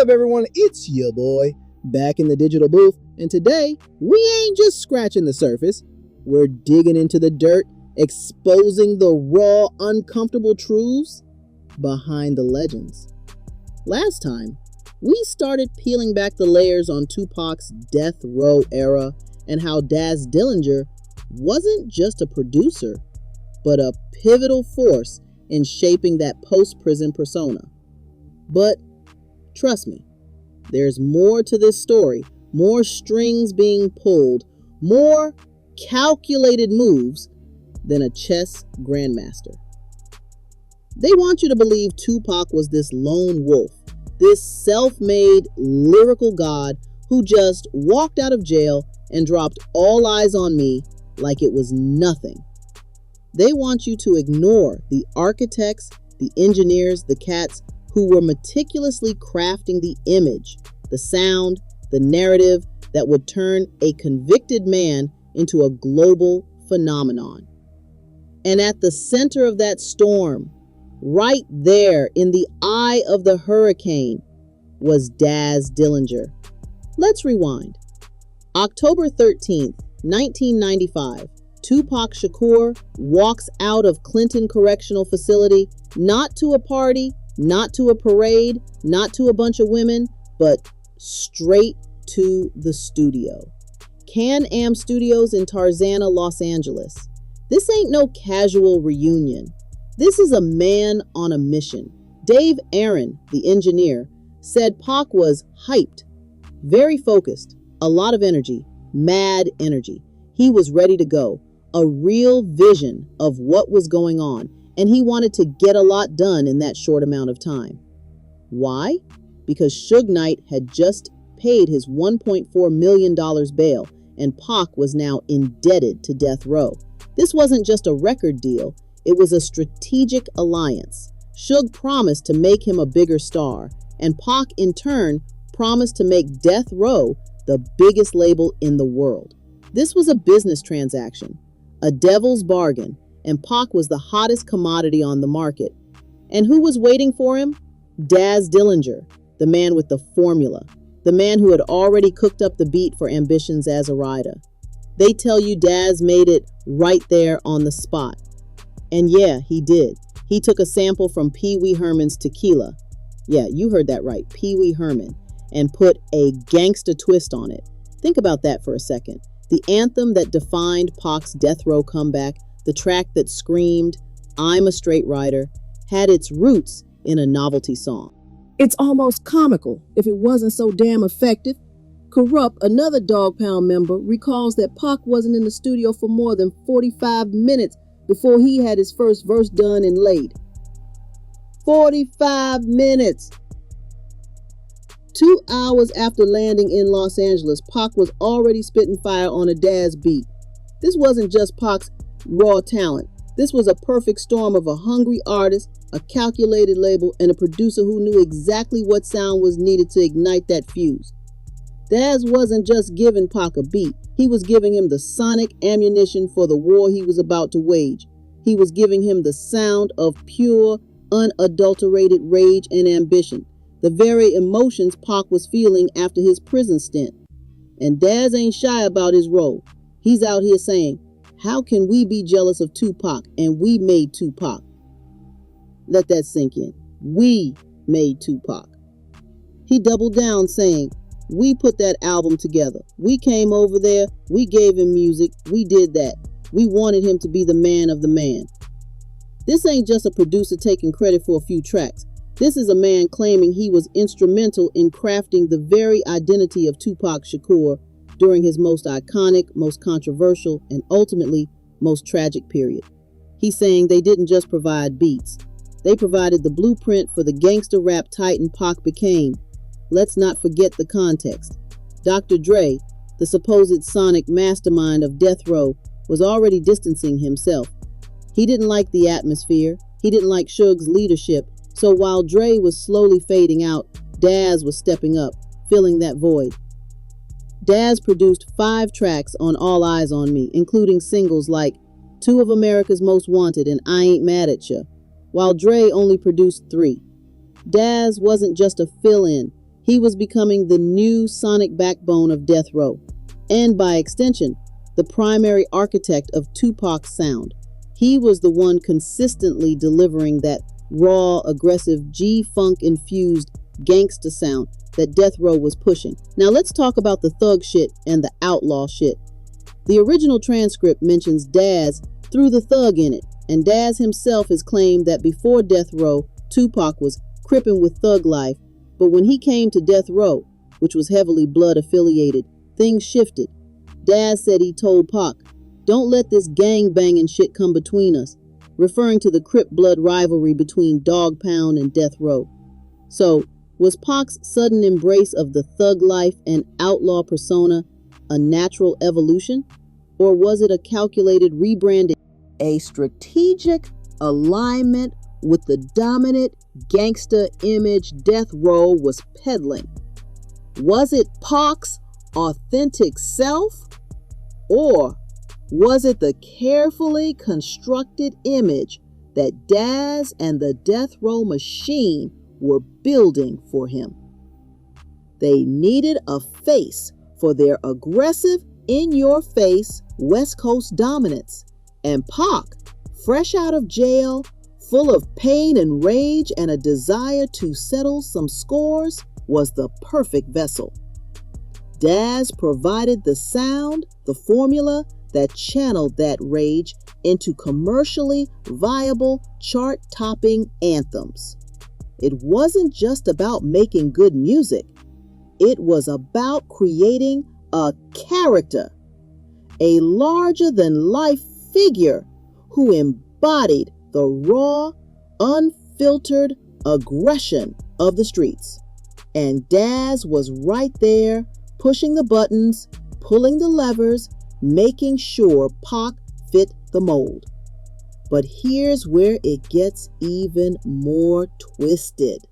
up, everyone? It's your boy, back in the digital booth, and today, we ain't just scratching the surface. We're digging into the dirt, exposing the raw, uncomfortable truths behind the legends. Last time, we started peeling back the layers on Tupac's death row era and how Daz Dillinger wasn't just a producer, but a pivotal force in shaping that post-prison persona. But trust me, there's more to this story, more strings being pulled, more calculated moves than a chess grandmaster. They want you to believe Tupac was this lone wolf, this self-made lyrical god who just walked out of jail and dropped All Eyes on Me like it was nothing. They want you to ignore the architects, the engineers, the cats who were meticulously crafting the image, the sound, the narrative that would turn a convicted man into a global phenomenon. And at the center of that storm, right there in the eye of the hurricane, was Daz Dillinger. Let's rewind. October 13th, 1995, Tupac Shakur walks out of Clinton Correctional Facility, not to a party, not to a parade, not to a bunch of women, but straight to the studio. Can-Am Studios in Tarzana, Los Angeles. This ain't no casual reunion. This is a man on a mission. Dave Aaron, the engineer, said Pac was hyped, very focused, a lot of energy, mad energy. He was ready to go, a real vision of what was going on, and he wanted to get a lot done in that short amount of time. Why? Because Suge Knight had just paid his $1.4 million bail, and Pac was now indebted to death row. This wasn't just a record deal, it was a strategic alliance. Suge promised to make him a bigger star, and Pac in turn promised to make death row the biggest label in the world. This was a business transaction, a devil's bargain, and Pac was the hottest commodity on the market. And who was waiting for him? Daz Dillinger, the man with the formula, the man who had already cooked up the beat for Ambition's As a Rider. They tell you Daz made it right there on the spot. And yeah, he did. He took a sample from Pee Wee Herman's Tequila. Yeah, you heard that right, Pee Wee Herman, and put a gangsta twist on it. Think about that for a second. The anthem that defined Pac's death row comeback, the track that screamed, "I'm a straight rider," had its roots in a novelty song. It's almost comical if it wasn't so damn effective. Corrupt, another Dog Pound member, recalls that Pac wasn't in the studio for more than 45 minutes before he had his first verse done and laid. 45 minutes! 2 hours after landing in Los Angeles, Pac was already spitting fire on a Daz beat. This wasn't just Pac's raw talent. This was a perfect storm of a hungry artist, a calculated label, and a producer who knew exactly what sound was needed to ignite that fuse. Daz wasn't just giving Pac a beat. He was giving him the sonic ammunition for the war he was about to wage. He was giving him the sound of pure, unadulterated rage and ambition, the very emotions Pac was feeling after his prison stint. And Daz ain't shy about his role. He's out here saying, how can we be jealous of Tupac and we made Tupac? Let that sink in. We made Tupac. He doubled down saying, we put that album together. We came over there. We gave him music. We did that. We wanted him to be the man of the man. This ain't just a producer taking credit for a few tracks. This is a man claiming he was instrumental in crafting the very identity of Tupac Shakur during his most iconic, most controversial, and ultimately most tragic period. He's saying they didn't just provide beats. They provided the blueprint for the gangster rap titan Pac became. Let's not forget the context. Dr. Dre, the supposed sonic mastermind of death row, was already distancing himself. He didn't like the atmosphere. He didn't like Suge's leadership. So while Dre was slowly fading out, Daz was stepping up, filling that void. Daz produced 5 tracks on All Eyes on Me, including singles like 2 of America's Most Wanted and I Ain't Mad at Ya, while Dre only produced 3. Daz wasn't just a fill-in. He was becoming the new sonic backbone of Death Row, and by extension, the primary architect of Tupac's sound. He was the one consistently delivering that raw, aggressive, G-funk-infused gangsta sound that Death Row was pushing. Now let's talk about the thug shit and the outlaw shit. The original transcript mentions Daz threw the thug in it, and Daz himself has claimed that before Death Row, Tupac was crippin' with thug life, but when he came to Death Row, which was heavily blood-affiliated, things shifted. Daz said he told Pac, "Don't let this gang-banging shit come between us," referring to the Crip blood rivalry between Dog Pound and Death Row. So, was Pac's sudden embrace of the thug life and outlaw persona a natural evolution? Or was it a calculated rebranding? A strategic alignment with the dominant gangsta image Death Row was peddling? Was it Pac's authentic self? Or was it the carefully constructed image that Daz and the Death Row machine were building for him? They needed a face for their aggressive, in-your-face West Coast dominance. And Pac, fresh out of jail, full of pain and rage and a desire to settle some scores, was the perfect vessel. Daz provided the sound, the formula that channeled that rage into commercially viable, chart-topping anthems. It wasn't just about making good music. It was about creating a character, a larger-than-life figure who embodied the raw, unfiltered aggression of the streets. And Daz was right there, pushing the buttons, pulling the levers, making sure Pac fit the mold. But here's where it gets even more twisted.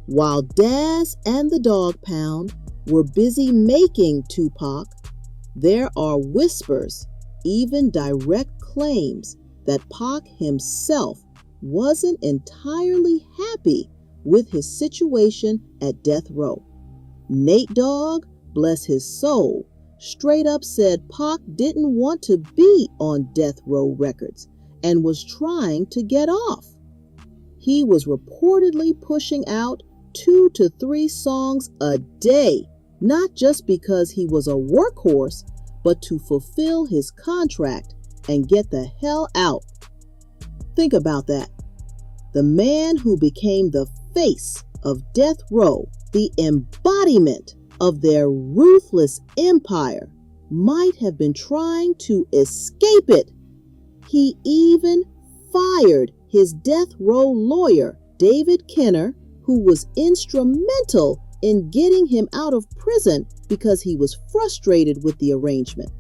While Daz and the Dog Pound were busy making Tupac, there are whispers, even direct claims, that Pac himself wasn't entirely happy with his situation at Death Row. Nate Dogg, bless his soul, straight up said Pac didn't want to be on Death Row Records and was trying to get off. He was reportedly pushing out 2 to 3 songs a day, not just because he was a workhorse, but to fulfill his contract and get the hell out. Think about that. The man who became the face of Death Row, the embodiment of their ruthless empire, might have been trying to escape it. He even fired his Death Row lawyer, David Kenner, who was instrumental in getting him out of prison because he was frustrated with the arrangement.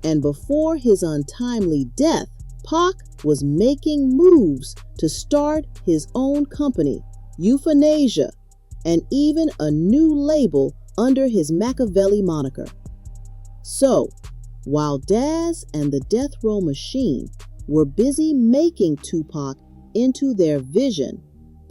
And before his untimely death, Pac was making moves to start his own company, Euthanasia, and even a new label under his Machiavelli moniker. So, while Daz and the Death Row machine were busy making Tupac into their vision,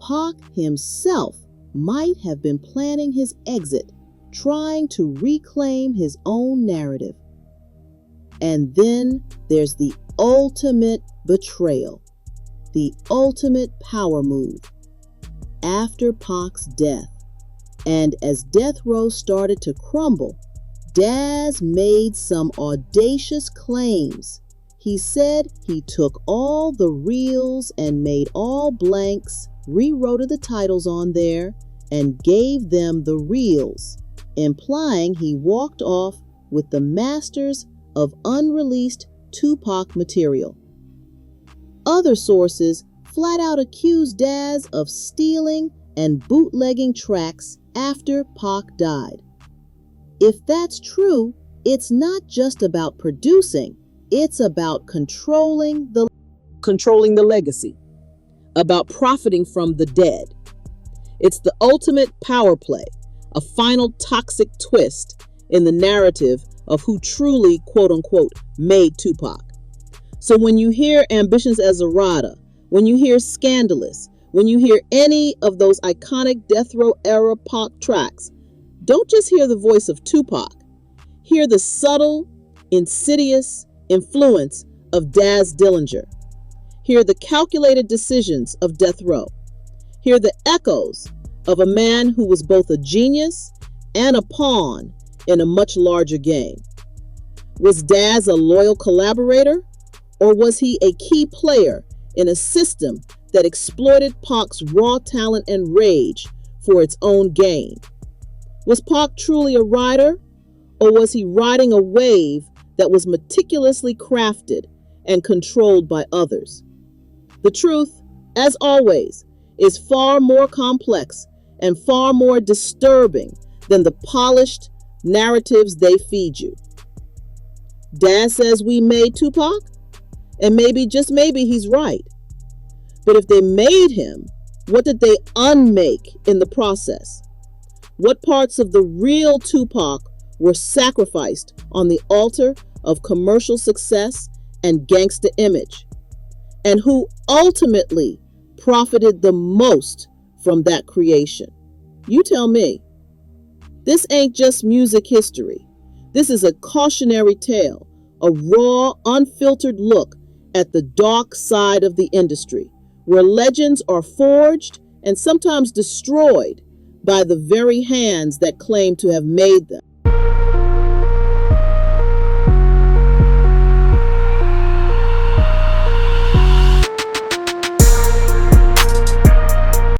Pac himself might have been planning his exit, trying to reclaim his own narrative. And then there's the ultimate betrayal, the ultimate power move. After Pac's death, and as Death Row started to crumble, Daz made some audacious claims. He said he took all the reels and made all blanks, rewrote the titles on there, and gave them the reels, implying he walked off with the masters of unreleased Tupac material. Other sources flat out accused Daz of stealing and bootlegging tracks after Pac died. If that's true, it's not just about producing, it's about controlling the legacy, about profiting from the dead. It's the ultimate power play, a final toxic twist in the narrative of who truly, quote unquote, made Tupac. So when you hear Ambitions as Errata, when you hear Scandalous, When you hear any of those iconic Death Row era Pac tracks, don't just hear the voice of Tupac. Hear the subtle, insidious influence of Daz Dillinger. Hear the calculated decisions of Death Row. Hear the echoes of a man who was both a genius and a pawn in a much larger game. Was Daz a loyal collaborator, or was he a key player in a system that exploited Pac's raw talent and rage for its own gain? Was Pac truly a rider, or was he riding a wave that was meticulously crafted and controlled by others? The truth, as always, is far more complex and far more disturbing than the polished narratives they feed you. Daz says we made Tupac, and maybe, just maybe, he's right. But if they made him, what did they unmake in the process? What parts of the real Tupac were sacrificed on the altar of commercial success and gangsta image? And who ultimately profited the most from that creation? You tell me. This ain't just music history. This is a cautionary tale, a raw, unfiltered look at the dark side of the industry, where legends are forged and sometimes destroyed by the very hands that claim to have made them.